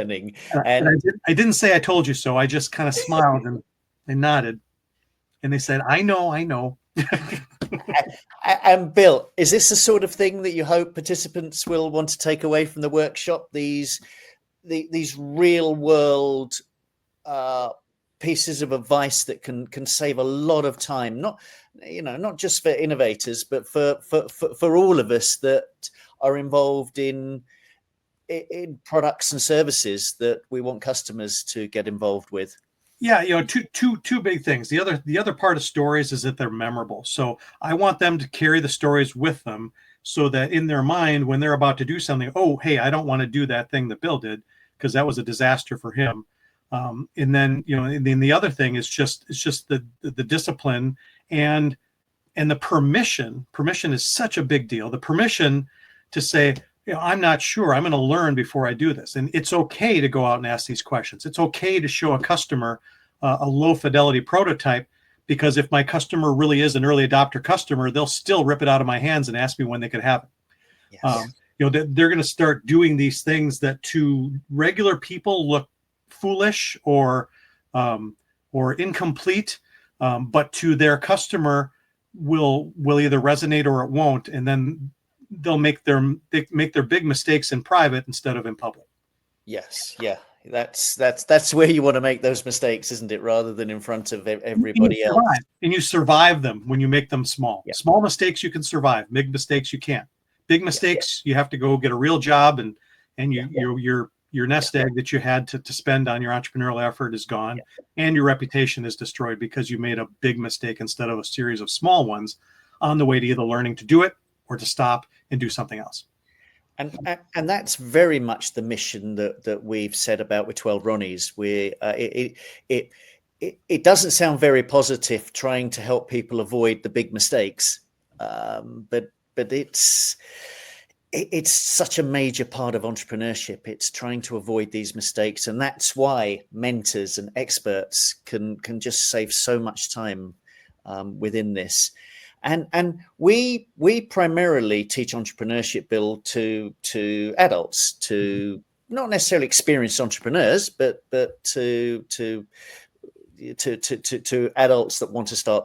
And And I didn't say I told you so. I just kind of smiled and they nodded. And they said, I know, I know. and Bill, is this the sort of thing that you hope participants will want to take away from the workshop? These real world pieces of advice that can save a lot of time, not just for innovators, but for all of us that are involved in products and services that we want customers to get involved with. Yeah, two big things. The other part of stories is that they're memorable. So I want them to carry the stories with them so that in their mind, when they're about to do something, oh, hey, I don't want to do that thing that Bill did because that was a disaster for him. And then, and then the other thing is just the discipline and the permission. Permission is such a big deal. The permission to say, I'm not sure. I'm going to learn before I do this. And it's okay to go out and ask these questions. It's okay to show a customer a low fidelity prototype, because if my customer really is an early adopter customer, they'll still rip it out of my hands and ask me when they could have it. Yes. They're going to start doing these things that to regular people look foolish or incomplete, but to their customer will either resonate or it won't. And then they'll make their big mistakes in private instead of in public. Yes, yeah, that's where you want to make those mistakes, isn't it? Rather than in front of everybody else. And you survive them when you make them small. Yeah. Small mistakes you can survive. Big mistakes you can't. Big mistakes you have to go get a real job, and your nest egg that you had to spend on your entrepreneurial effort is gone, and your reputation is destroyed because you made a big mistake instead of a series of small ones on the way to either learning to do it or to stop and do something else. And that's very much the mission that we've said about with 12 Ronnies. It doesn't sound very positive trying to help people avoid the big mistakes, but it's such a major part of entrepreneurship. It's trying to avoid these mistakes, and that's why mentors and experts can just save so much time within this. And we primarily teach entrepreneurship, Bill, to adults, to not necessarily experienced entrepreneurs, but to adults that want to start